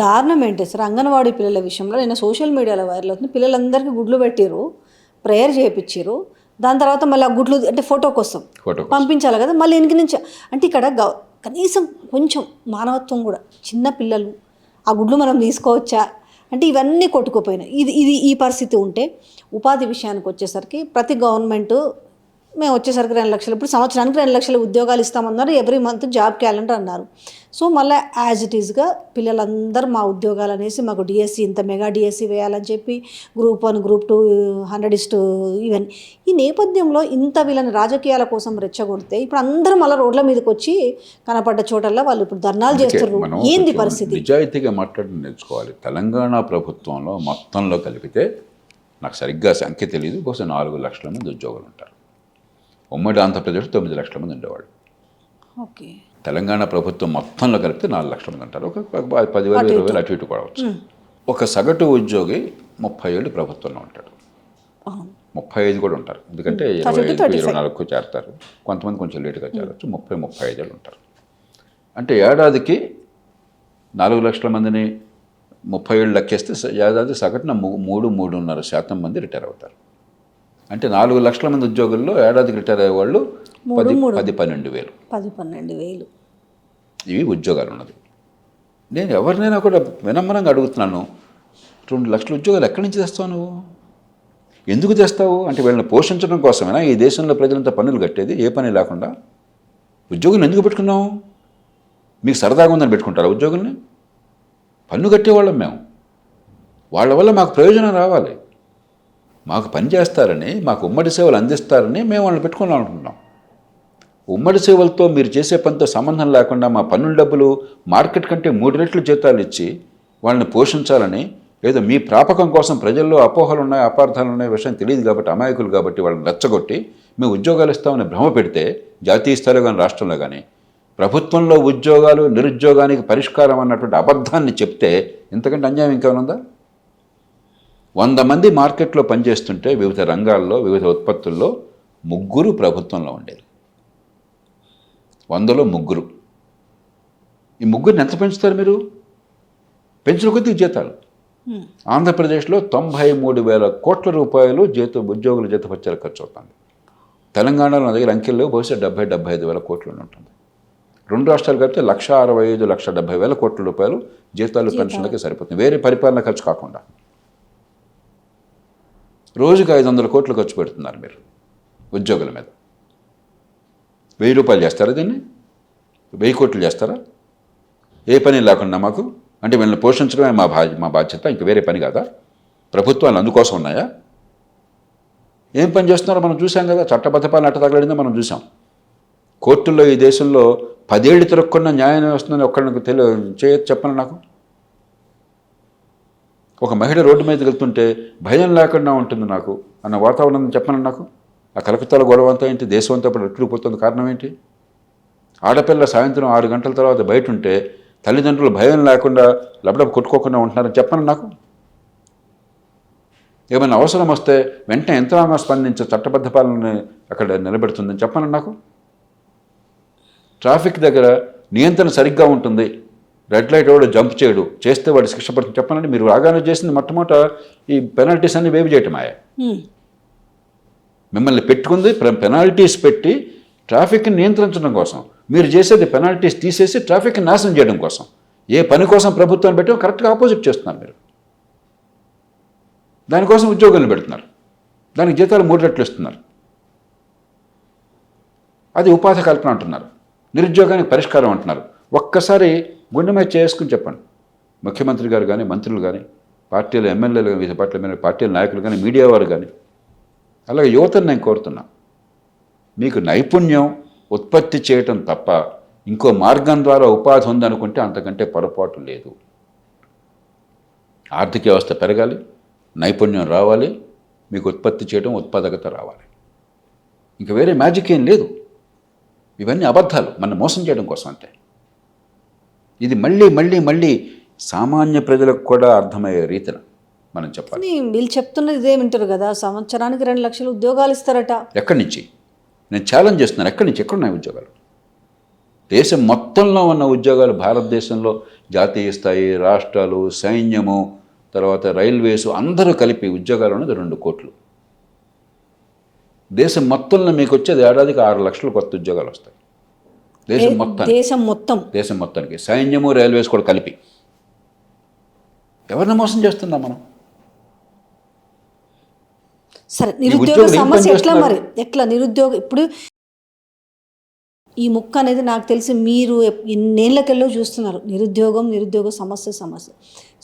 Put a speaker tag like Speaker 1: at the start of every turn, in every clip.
Speaker 1: దారుణం ఏంటి సార్, అంగన్వాడీ పిల్లల విషయంలో నేను సోషల్ మీడియాలో వైరల్ అవుతుంది. పిల్లలందరికీ గుడ్లు పెట్టిర్రు, ప్రేయర్ చేయించారు. దాని తర్వాత మళ్ళీ ఆ గుడ్లు అంటే ఫోటో కోసం పంపించాలి కదా, మళ్ళీ ఇంటి నుంచి అంటే ఇక్కడ కనీసం కొంచెం మానవత్వం కూడా, చిన్న పిల్లలు ఆ గుడ్లు మనం తీసుకోవచ్చా అంటే ఇవన్నీ కొట్టుకుపోయినాయి. ఈ పరిస్థితి ఉంటే ఉపాధి విషయానికి వచ్చేసరికి ప్రతి గవర్నమెంట్ మేము వచ్చేసరికి 2 లక్షలు, ఇప్పుడు సంవత్సరానికి 2 లక్షల ఉద్యోగాలు ఇస్తామన్నారు, ఎవ్రీ మంత్ జాబ్ క్యాలెండర్ అన్నారు. సో మళ్ళీ యాజ్ ఇట్ ఈస్గా పిల్లలందరూ మా ఉద్యోగాలు అనేసి మాకు డిఎస్సి ఇంత మెగా డిఎస్సి వేయాలని చెప్పి గ్రూప్ 1 గ్రూప్ 2 100 ఈవెన్ ఈ నేపథ్యంలో ఇంత వీళ్ళని రాజకీయాల కోసం రెచ్చగొడితే ఇప్పుడు అందరూ మళ్ళీ రోడ్ల మీదకి వచ్చి కనపడ్డ చోటల్లో వాళ్ళు ఇప్పుడు ధర్నాలు చేస్తున్నారు. ఏంది పరిస్థితి?
Speaker 2: నిజాయితీగా మాట్లాడి నేర్చుకోవాలి. తెలంగాణ ప్రభుత్వంలో మొత్తంలో కలిపితే నాకు సరిగ్గా సంఖ్య తెలియదు, బహుశా 4 లక్షల మంది ఉద్యోగులు ఉంటారు. ఉమ్మడి ఆంధ్రప్రదేశ్ 9 లక్షల మంది ఉండేవాళ్ళు.
Speaker 1: ఓకే,
Speaker 2: తెలంగాణ ప్రభుత్వం మొత్తంలో కలిపితే 4 లక్షల మంది ఉంటారు. ఒక 10,000 20,000 అటు ఇటు కూడా. ఒక సగటు ఉద్యోగి 30 ఏళ్ళు ప్రభుత్వంలో ఉంటాడు, 35 కూడా ఉంటారు. ఎందుకంటే 24కు చేరతారు, కొంతమంది కొంచెం లేటుగా చేరవచ్చు. 35 ఏళ్ళు ఉంటారు. అంటే ఏడాదికి 4 లక్షల మందిని 30 ఏళ్ళు లెక్కేస్తే ఏడాది సగటున 3-3.5% మంది రిటైర్ అవుతారు. అంటే 4 లక్షల మంది ఉద్యోగుల్లో ఏడాదికి రిటైర్ అయ్యేవాళ్ళు 10-12 వేలు. ఇవి ఉద్యోగాలు ఉన్నది. నేను ఎవరినైనా కూడా వినమ్రంగా అడుగుతున్నాను, 2 లక్షల ఉద్యోగాలు ఎక్కడి నుంచి తెస్తావు నువ్వు? ఎందుకు తెస్తావు? అంటే వీళ్ళని పోషించడం కోసమేనా ఈ దేశంలో ప్రజలంతా పన్నులు కట్టేది? ఏ పని లేకుండా ఉద్యోగులను ఎందుకు పెట్టుకున్నావు? మీకు సరదాగా ఉందని పెట్టుకుంటారా ఉద్యోగుల్ని? పన్ను కట్టేవాళ్ళం మేము, వాళ్ళ వల్ల మాకు ప్రయోజనం రావాలి, మాకు పని చేస్తారని, మాకు ఉమ్మడి సేవలు అందిస్తారని మేము వాళ్ళని పెట్టుకున్నాం అనుకుంటున్నాం. ఉమ్మడి సేవలతో మీరు చేసే పనితో సంబంధం లేకుండా మా పన్నుల డబ్బులు మార్కెట్ కంటే 3 రెట్లు జీతాలు ఇచ్చి వాళ్ళని పోషించాలని, ఏదో మీ ప్రాపకం కోసం ప్రజల్లో అపోహలు ఉన్నాయి, అపార్థాలు ఉన్నాయి, విషయం తెలియదు కాబట్టి, అమాయకులు కాబట్టి వాళ్ళని రెచ్చగొట్టి మేము ఉద్యోగాలు ఇస్తామని భ్రమ పెడితే, జాతీయ స్థాయిలో కానీ రాష్ట్రంలో కానీ ప్రభుత్వంలో ఉద్యోగాలు నిరుద్యోగానికి పరిష్కారం అన్నటువంటి అబద్ధాన్ని చెప్తే ఇంతకంటే అన్యాయం ఇంకేమైనా ఉందా? 100 మంది మార్కెట్లో పనిచేస్తుంటే వివిధ రంగాల్లో వివిధ ఉత్పత్తుల్లో 3 ప్రభుత్వంలో ఉండేది. 100లో 3. ఈ 3ని ఎంత పెంచుతారు మీరు? పెంచిన కొద్ది జీతాలు. ఆంధ్రప్రదేశ్లో 93,000 కోట్ల రూపాయలు ఉద్యోగుల జీతభత్యాలు ఖర్చు అవుతుంది. తెలంగాణలో నా దగ్గర అంకెల్లో బహుశా 70-75 వేల కోట్లు ఉంటుంది. 2 రాష్ట్రాలు కలిపితే 1,65,00,70,000 కోట్ల రూపాయలు జీతాలు పెన్షన్లకి సరిపోతుంది, వేరే పరిపాలన ఖర్చు కాకుండా. రోజుకి 500 కోట్లు ఖర్చు పెడుతున్నారు మీరు ఉద్యోగుల మీద. 1000 రూపాయలు చేస్తారా దీన్ని? 1000 కోట్లు చేస్తారా? ఏ పని లేకుండా మాకు అంటే వీళ్ళని పోషించడమే మా బాధ్యత, ఇంక వేరే పని కాదా? ప్రభుత్వాలు అందుకోసం ఉన్నాయా? ఏం పని చేస్తున్నారో మనం చూసాం కదా, చట్టబద్ధ పాలన అట్ట తగలడిందో మనం చూసాం. కోర్టుల్లో ఈ దేశంలో 10 ఏళ్ళు తిరగకుండా న్యాయ వ్యవస్థని ఒక్కడికి చెప్పండి నాకు. ఒక మహిళ రోడ్డు మీదకి వెళ్తుంటే భయం లేకుండా ఉంటుంది నాకు అన్న వాతావరణం చెప్పండి నాకు. ఆ కలకత్తాలో గొడవ అంతా ఏంటి? దేశం అంతా ఇప్పుడు ఎట్టుకుపోతుంది. కారణం ఏంటి? ఆడపిల్ల సాయంత్రం 6 గంటల తర్వాత బయట ఉంటే తల్లిదండ్రులు భయం లేకుండా లబడబ కొట్టుకోకుండా ఉంటున్నారని చెప్పండి నాకు. ఏమైనా అవసరం వస్తే వెంటనే యంత్రాంగం స్పందించే చట్టబద్ధ పాలనని అక్కడ నిలబెడుతుందని చెప్పండి నాకు. ట్రాఫిక్ దగ్గర నియంత్రణ సరిగ్గా ఉంటుంది, రెడ్ లైట్ వాడు జంప్ చేయడు, చేస్తే వాడు శిక్ష పడుతుంది చెప్పాలంటే మీరు రాగానే చేసింది మొట్టమొదట ఈ పెనాల్టీస్ అన్ని వేవ్ చేయటమాయా? మిమ్మల్ని పెట్టుకుంది పెనాల్టీస్ పెట్టి ట్రాఫిక్ని నియంత్రించడం కోసం. మీరు చేసేది పెనాల్టీస్ తీసేసి ట్రాఫిక్ని నాశనం చేయడం కోసం. ఏ పని కోసం ప్రభుత్వాన్ని పెట్టామో కరెక్ట్గా ఆపోజిట్ చేస్తున్నారు మీరు. దానికోసం ఉద్యోగాలను పెడుతున్నారు, దానికి జీతాలు 3 రెట్లు ఇస్తున్నారు. అది ఉపాధి కల్పన అంటున్నారు, నిరుద్యోగానికి పరిష్కారం అంటున్నారు. ఒక్కసారి గుండె మీద చేసుకుని చెప్పండి. ముఖ్యమంత్రి గారు కానీ, మంత్రులు కానీ, పార్టీల ఎమ్మెల్యేలు కానీ, వివిధ పార్టీల నాయకులు కానీ, మీడియా వారు కానీ, అలాగే యువతను నేను కోరుతున్నా, మీకు నైపుణ్యం ఉత్పత్తి చేయటం తప్ప ఇంకో మార్గం ద్వారా ఉపాధి ఉందనుకుంటే అంతకంటే పొరపాటు లేదు. ఆర్థిక వ్యవస్థ పెరగాలి, నైపుణ్యం రావాలి, మీకు ఉత్పత్తి చేయడం ఉత్పాదకత రావాలి. ఇంక వేరే మ్యాజిక్ ఏం లేదు. ఇవన్నీ అబద్ధాలు, మన మోసం చేయడం కోసం అంతే. ఇది మళ్ళీ మళ్ళీ మళ్ళీ సామాన్య ప్రజలకు కూడా అర్థమయ్యే రీతిన మనం చెప్పాలి.
Speaker 1: వీళ్ళు చెప్తున్నది ఇదేమింటారు కదా, సంవత్సరానికి 2 లక్షల ఉద్యోగాలు ఇస్తారట.
Speaker 2: ఎక్కడి నుంచి? నేను ఛాలెంజ్ చేస్తున్నాను, ఎక్కడి నుంచి? ఎక్కడున్నాయి ఉద్యోగాలు? దేశం మొత్తంలో ఉన్న ఉద్యోగాలు భారతదేశంలో జాతీయ స్థాయి, రాష్ట్రాలు, సైన్యము, తర్వాత రైల్వేసు అందరూ కలిపి ఉద్యోగాలు ఉన్నది 2 కోట్లు. దేశం మొత్తంలో మీకు వచ్చేది ఏడాదికి 6 లక్షల కొత్త ఉద్యోగాలు వస్తాయి. దేశం మొత్తానికి సైన్యము, రైల్వేస్ కూడా కలిపి. ఎవరిని మోసం చేస్తున్నాం మనం?
Speaker 1: సరే, నిరుద్యోగ సమస్య ఎట్లా నిరుద్యోగం ఇప్పుడు ఈ ముక్క అనేది నాకు తెలిసి మీరు ఎన్నేళ్ళకెళ్ళో చూస్తున్నారు. నిరుద్యోగ సమస్య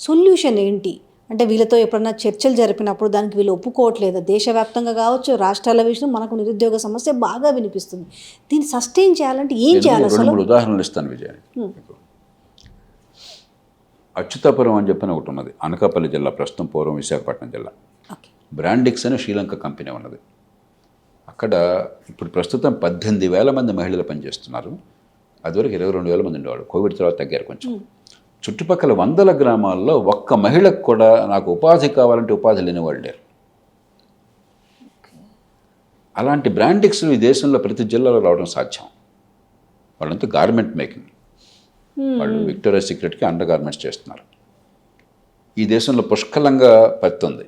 Speaker 1: సొల్యూషన్ ఏంటి అంటే వీళ్ళతో ఎప్పుడన్నా చర్చలు జరిపినప్పుడు దానికి వీళ్ళు ఒప్పుకోవట్లేదు. దేశవ్యాప్తంగా కావచ్చు, రాష్ట్రాల విషయం మనకు నిరుద్యోగ సమస్య బాగా వినిపిస్తుంది. దీన్ని సస్టైన్ చేయాలంటే ఏం చేయాలి? అసలు
Speaker 2: 2-3 ఉదాహరణలు ఇస్తాను విజయ్. అచ్యుతాపురం అని చెప్పిన ఒకటి ఉన్నది, అనకాపల్లి జిల్లా, ప్రస్తుతం పూర్వం విశాఖపట్నం జిల్లా. బ్రాండిక్స్ అనే శ్రీలంక కంపెనీ ఉన్నది. అక్కడ ఇప్పుడు ప్రస్తుతం 18,000 మంది మహిళలు పనిచేస్తున్నారు. అదివరకు 22,000 మంది ఉండేవాడు. కోవిడ్ తర్వాత తగ్గారు కొంచెం. చుట్టుపక్కల 100 గ్రామాల్లో ఒక్క మహిళకు కూడా నాకు ఉపాధి కావాలంటే ఉపాధి లేని వాళ్ళు లేరు. అలాంటి బ్రాండిక్స్ ఈ దేశంలో ప్రతి జిల్లాలో రావడం సాధ్యం. వాళ్ళంతా గార్మెంట్ మేకింగ్, వాళ్ళు విక్టోరియా సీక్రెట్కి అండర్ గార్మెంట్స్ చేస్తున్నారు. ఈ దేశంలో పుష్కలంగా పత్తి ఉంది.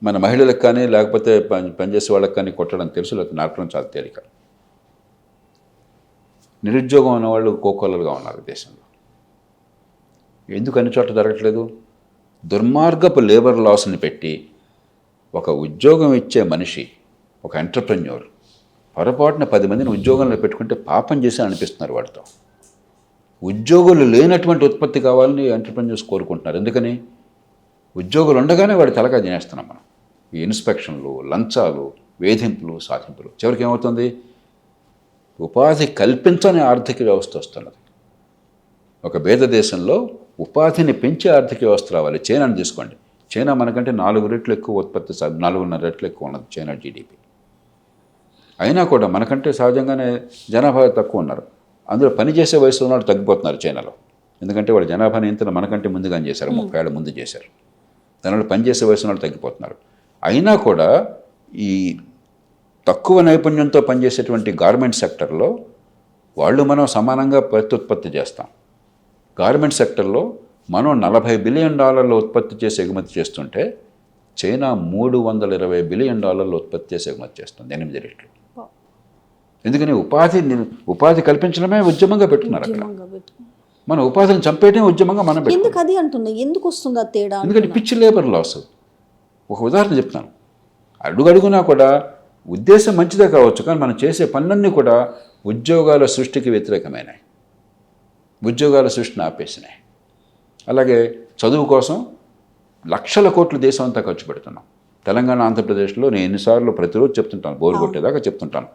Speaker 2: మన మహిళలకు కానీ లేకపోతే పనిచేసే వాళ్ళకి కానీ కొట్టడం తెలుసు, లేకపోతే నరకడం చాలా తేలిక. నిరుద్యోగం ఉన్నవాళ్ళు కోకొల్లలుగా ఉన్నారు దేశంలో. ఎందుకు అన్ని చోట్ల జరగట్లేదు? దుర్మార్గపు లేబర్ లాస్ని పెట్టి ఒక ఉద్యోగం ఇచ్చే మనిషి, ఒక ఎంటర్ప్రెన్యూర్ పొరపాటున 10 మందిని ఉద్యోగంలో పెట్టుకుంటే పాపం చేసి అనిపిస్తున్నారు వాడితో. ఉద్యోగులు లేనటువంటి ఉత్పత్తి కావాలని ఎంటర్ప్రెన్యూర్స్ కోరుకుంటున్నారు. ఎందుకని? ఉద్యోగులు ఉండగానే వాడి తలగా తినేస్తున్నాం మనం. ఈ ఇన్స్పెక్షన్లు, లంచాలు, వేధింపులు, సాధింపులు. చివరికి ఏమవుతుంది? ఉపాధి కల్పించని ఆర్థిక వ్యవస్థ వస్తున్నది. ఒక భేద దేశంలో ఉపాధిని పెంచే ఆర్థిక వ్యవస్థ రావాలి. చైనాని తీసుకోండి. చైనా మనకంటే 4 రెట్లు ఎక్కువ ఉత్పత్తి, 4.5 రెట్లు ఎక్కువ ఉన్నది చైనా జీడిపి. అయినా కూడా మనకంటే సహజంగానే జనాభా తక్కువ ఉన్నారు. అందులో పనిచేసే వయసులో వాళ్ళు తగ్గిపోతున్నారు చైనాలో. ఎందుకంటే వాళ్ళ జనాభా నియంత్రణ మనకంటే ముందుగానే చేశారు, 30 ఏళ్ళ ముందు చేశారు. దానివల్ల పనిచేసే వయసు వాళ్ళు తగ్గిపోతున్నారు. అయినా కూడా ఈ తక్కువ నైపుణ్యంతో పనిచేసేటువంటి గార్మెంట్ సెక్టర్లో వాళ్ళు మనం సమానంగా ప్రత్యుత్పత్తి చేస్తాం. గార్మెంట్ సెక్టర్లో మనం $40 బిలియన్ ఉత్పత్తి చేసి ఎగుమతి చేస్తుంటే చైనా $320 బిలియన్ ఉత్పత్తి చేసి ఎగుమతి చేస్తుంది, 8 రెట్లు. ఎందుకని? ఉపాధి కల్పించడమే ఉద్యమంగా పెట్టుకున్నారు అక్కడ. మన ఉపాధిని చంపేయటమే ఉద్యమంగా మనం పెట్టుకున్నాం.
Speaker 1: ఎందుకు వస్తుందా తేడా?
Speaker 2: ఎందుకంటే పిచ్చి లేబర్ లాస్. ఒక ఉదాహరణ చెప్తాను. అడుగడుగునా కూడా ఉద్దేశం మంచిదే కావచ్చు, కానీ మనం చేసే పనులన్నీ కూడా ఉద్యోగాల సృష్టికి వ్యతిరేకమైనవి, ఉద్యోగాల సృష్టిని ఆపేసినాయి. అలాగే చదువు కోసం లక్షల కోట్లు దేశం అంతా ఖర్చు పెడుతున్నాం. తెలంగాణ, ఆంధ్రప్రదేశ్లో నేను ఎన్నిసార్లు ప్రతిరోజు చెప్తుంటాను, బోరు కొట్టేదాకా చెప్తుంటాను.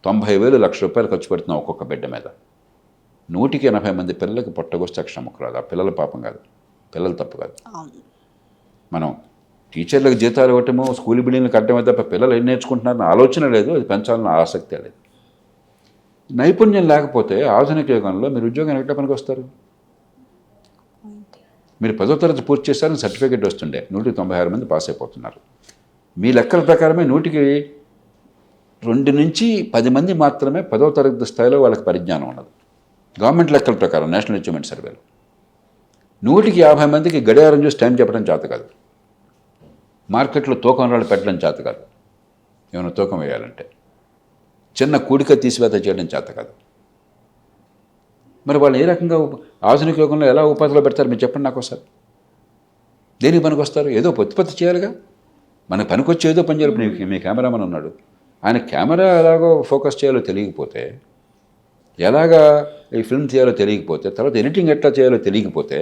Speaker 2: 90,000 లక్ష రూపాయలు ఖర్చు పెడుతున్నాం ఒక్కొక్క బిడ్డ మీద. 180 మంది పిల్లలకి పొట్టగొస్తే అక్షరముఖ రాదు. ఆ పిల్లల పాపం కాదు, పిల్లలు తప్పు కాదు. మనం టీచర్లకు జీతాలు ఇవ్వటము, స్కూల్ బిల్డింగ్లు కట్టడమే తప్ప పిల్లలు ఏం నేర్చుకుంటున్నారని ఆలోచన లేదు, అది పెంచాలని ఆసక్తి లేదు. నైపుణ్యం లేకపోతే ఆధునిక యుగంలో మీరు ఉద్యోగం ఎట్లా పనికి వస్తారు? మీరు 10వ తరగతి పూర్తి చేశారని సర్టిఫికేట్ వస్తుండే, 196 మంది పాస్ అయిపోతున్నారు. మీ లెక్కల ప్రకారమే 100కి 2 నుంచి 10 మంది మాత్రమే 10వ తరగతి స్థాయిలో వాళ్ళకి పరిజ్ఞానం ఉన్నది. గవర్నమెంట్ లెక్కల ప్రకారం, నేషనల్ అచీవ్మెంట్ సర్వేలో 100కి 50 మందికి గడియారం చూసి టైం చెప్పడం చేత కాదు. మార్కెట్లో తూకం రాళ్ళు పెట్టడం చేత కాదు. ఏమైనా తూకం వేయాలంటే చిన్న కూడిక తీసివేత చేయడం చేత కాదు. మరి వాళ్ళు ఏ రకంగా ఆధునిక యుగంలో ఎలా ఉపాధిలో పెడతారు? మీరు చెప్పండి నాకు ఒకసారి. దేనికి పనికి వస్తారు? ఏదో ఉత్పత్తి చేయాలిగా. మన పనికొచ్చి ఏదో పని చేయాలి. మీ కెమెరామన్ ఉన్నాడు, ఆయన కెమెరా ఎలాగో ఫోకస్ చేయాలో తెలియకపోతే, ఎలాగా ఈ ఫిల్మ్ తీయాలో తెలియకపోతే, తర్వాత ఎడిటింగ్ ఎట్లా చేయాలో తెలియకపోతే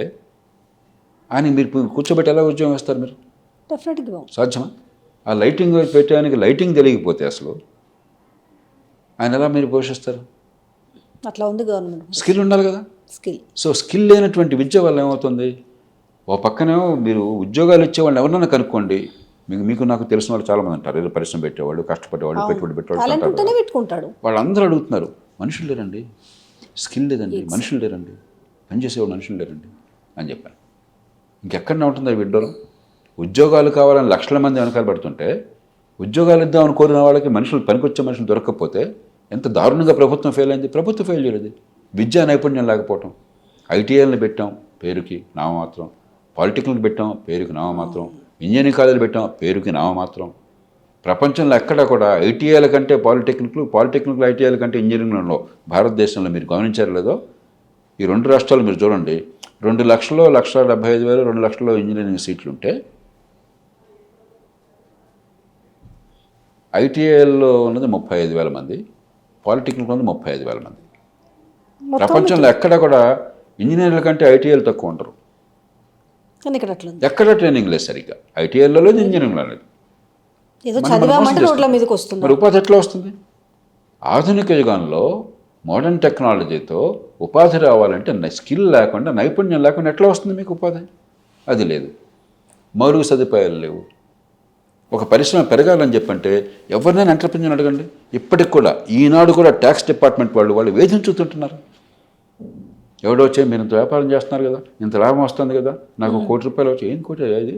Speaker 2: ఆయన మీరు కూర్చోబెట్టి ఎలా ఉద్యోగం వేస్తారు? మీరు
Speaker 1: డెఫినెట్గా
Speaker 2: సాధ్యమా? ఆ లైటింగ్ పెట్టడానికి లైటింగ్ తెలియకపోతే అసలు ఆయన ఎలా మీరు పోషిస్తారు?
Speaker 1: అట్లా ఉంది గవర్నమెంట్.
Speaker 2: స్కిల్ ఉండాలి కదా. సో స్కిల్ లేనటువంటి విద్య వల్ల ఏమవుతుంది? ఓ పక్కనేమో మీరు ఉద్యోగాలు ఇచ్చేవాళ్ళని ఎవరినైనా కనుక్కోండి, మీకు నాకు తెలిసిన వాళ్ళు చాలామంది ఉంటారు. ఏదో పరిశ్రమ పెట్టేవాళ్ళు, కష్టపడేవాళ్ళు, పెట్టుబడి పెట్టేవాళ్ళు. వాళ్ళందరూ అడుగుతున్నారు, మనుషులు లేరండి, స్కిల్ లేదండి, మనుషులు లేరండి, పనిచేసేవాళ్ళు మనుషులు లేరండి అని చెప్పాను. ఇంకెక్కడనే ఉంటుంది విడ్డూరం. ఉద్యోగాలు కావాలని లక్షల మంది వెనకాల పడుతుంటే, ఉద్యోగాలు ఇద్దామని కోరిన వాళ్ళకి పనికొచ్చే మనుషులు దొరకకపోతే ఎంత దారుణంగా ప్రభుత్వం ఫెయిల్ అయింది. ప్రభుత్వం ఫెయిల్ చేయలేదు, విద్యా నైపుణ్యం లేకపోవటం. ఐటీఐలను పెట్టాం పేరుకి నామమాత్రం, పాలిటెక్నిక్ పెట్టాం పేరుకి నామమాత్రం, ఇంజనీరింగ్ కాలేజీలు పెట్టాం పేరుకి నామమాత్రం. ప్రపంచంలో ఎక్కడా కూడా ఐటీఐల కంటే పాలిటెక్నిక్లు ఐటీఐల కంటే ఇంజనీరింగ్లో భారతదేశంలో మీరు గమనించారు లేదో, ఈ 2 రాష్ట్రాలు మీరు చూడండి, 2 లక్షల్లో 1,75,000 2 లక్షల్లో ఇంజనీరింగ్ సీట్లు ఉంటే ఐటీఐల్లో ఉన్నది 35,000 మంది, పాలిటెక్నిక్ ఉన్నది 35,000 మంది. ప్రపంచంలో ఎక్కడ కూడా ఇంజనీర్ల కంటే ఐటీఐలు తక్కువ ఉంటారు.
Speaker 1: కానీ ఇక్కడ అట్లా ఉంది.
Speaker 2: ఎక్కడ ట్రైనింగ్ లేదు సరిగ్గా, ఐటీఐల్లో లేదు, ఇంజనీరింగ్లో లేదు.
Speaker 1: ఏదో చదివామంటే రోడ్ల మీదకి వస్తుంది.
Speaker 2: మరి ఉపాధి ఎట్లా వస్తుంది? ఆధునిక యుగంలో మోడర్న్ టెక్నాలజీతో ఉపాధి రావాలంటే స్కిల్ లేకుండా, నైపుణ్యం లేకుండా ఎట్లా వస్తుంది మీకు ఉపాధి? అది లేదు. మౌలిక సదుపాయాలు లేవు. ఒక పరిశ్రమ పెరగాలని చెప్పంటే ఎవరినైనా ఎంటర్ప్రెన్యూర్ అడగండి, ఇప్పటికి కూడా ఈనాడు కూడా ట్యాక్స్ డిపార్ట్మెంట్ వాళ్ళు వేధించుతుంటున్నారు. ఎవడో వచ్చే మీరు ఇంత వ్యాపారం చేస్తున్నారు కదా, ఇంత లాభం వస్తుంది కదా, నాకు ₹1,00,00,000 వచ్చి, ఏం కోటి అది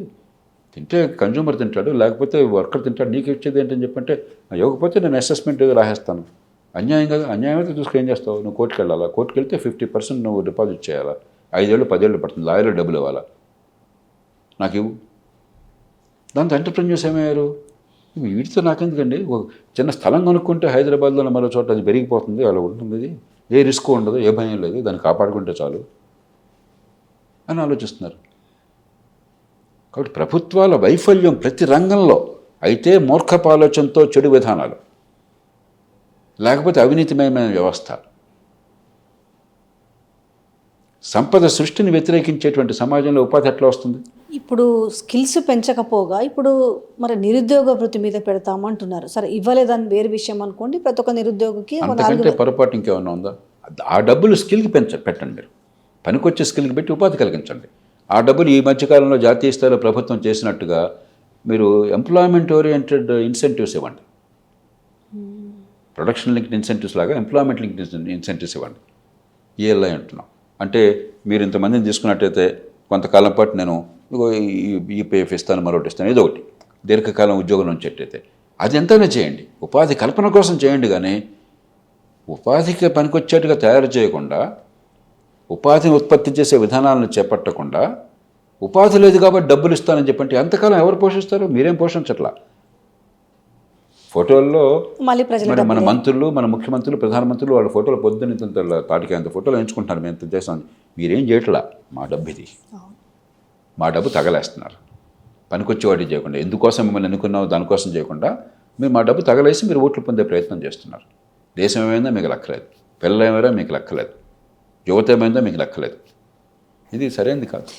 Speaker 2: తింటే కన్జ్యూమర్ తింటాడు, లేకపోతే వర్కర్ తింటాడు, నీకు ఇచ్చేది ఏంటని చెప్పంటే, ఇవ్వకపోతే నేను అసెస్మెంట్ రాసేస్తాను. అన్యాయం కదా, అన్యాయం అయితే చూసుకుని ఏం చేస్తావు? నువ్వు కోర్టుకు వెళ్ళాలా, కోర్టుకు వెళ్తే 50% నువ్వు డిపాజిట్ చేయాలా, 5 ఏళ్ళు 10 ఏళ్ళు పడుతుంది, లాయర్లు డబ్బులు ఇవ్వాలా, నాకు ఇవ్వు. దాంతో ఎంటర్ప్రెన్యూర్స్ ఏమయ్యారు? వీటితో నాకెందుకండి, ఒక చిన్న స్థలం కొనుక్కుంటే హైదరాబాద్లో మరో చోట అది పెరిగిపోతుంది, అలా ఉంటుంది, ఏ రిస్క్ ఉండదు, ఏ భయం లేదు, దాన్ని కాపాడుకుంటే చాలు అని ఆలోచిస్తున్నారు. కాబట్టి ప్రభుత్వాల వైఫల్యం ప్రతి రంగంలో, అయితే మూర్ఖపు ఆలోచనతో చెడు విధానాలు, లేకపోతే అవినీతిమయమైన వ్యవస్థ, సంపద సృష్టిని వ్యతిరేకించేటువంటి సమాజంలో ఉపాధి ఎట్లా వస్తుంది?
Speaker 1: ఇప్పుడు స్కిల్స్ పెంచకపోగా ఇప్పుడు మరి నిరుద్యోగ వృత్తి మీద పెడతామంటున్నారు. సరే, ఇవ్వలేదని వేరే విషయం అనుకోండి, ప్రతి ఒక్క నిరుద్యోగికి
Speaker 2: అంతకంటే పొరపాటు ఇంకేమన్నా ఉందా? ఆ డబ్బులు స్కిల్కి పెట్టండి, మీరు పనికొచ్చే స్కిల్కి పెట్టి ఉపాధి కలిగించండి. ఆ డబ్బులు ఈ మధ్యకాలంలో జాతీయ స్థాయిలో ప్రభుత్వం చేసినట్టుగా మీరు ఎంప్లాయ్మెంట్ ఓరియంటెడ్ ఇన్సెంటివ్స్ ఇవ్వండి. ప్రొడక్షన్ లింక్డ్ ఇన్సెంటివ్స్ లాగా ఎంప్లాయ్మెంట్ లింక్డ్ ఇన్సెంటివ్స్ ఇవ్వండి. ఈఎల్ఐ అంటున్నాం. అంటే మీరు ఇంతమందిని తీసుకున్నట్టయితే కొంతకాలం పాటు నేను ఈపీఎఫ్ ఇస్తాను, మరొకటి ఇస్తాను, ఏదో ఒకటి దీర్ఘకాలం ఉద్యోగం నుంచి ఎట్టయితే అది ఎంతైనా చేయండి, ఉపాధి కల్పన కోసం చేయండి. కానీ ఉపాధికి పనికొచ్చేట్టుగా తయారు చేయకుండా, ఉపాధిని ఉత్పత్తి చేసే విధానాలను చేపట్టకుండా, ఉపాధి లేదు కాబట్టి డబ్బులు ఇస్తానని చెప్పంటే ఎంతకాలం ఎవరు పోషిస్తారు? మీరేం పోషించట్లా. ఫోటోల్లో మరి మన మంత్రులు, మన ముఖ్యమంత్రులు, ప్రధానమంత్రులు వాళ్ళ ఫోటోలు పొద్దున్న తాటికి అంత ఫోటోలు ఎంచుకుంటున్నారు, మేము ఎంత చేస్తాం. మీరేం చేయట్లా. మా డబ్బు ఇది, మా డబ్బు తగలేస్తున్నారు. పనికొచ్చేవాటి చేయకుండా, ఎందుకోసం మిమ్మల్ని ఎన్నుకున్నావు దానికోసం చేయకుండా మీరు మా డబ్బు తగలేసి మీరు ఓట్లు పొందే ప్రయత్నం చేస్తున్నారు. దేశం ఏమైందో మీకు లెక్కలేదు, పిల్లలు ఏమైనా మీకు లెక్కలేదు, యువత ఏమైందో మీకు లెక్కలేదు. ఇది సరైనది కాదు.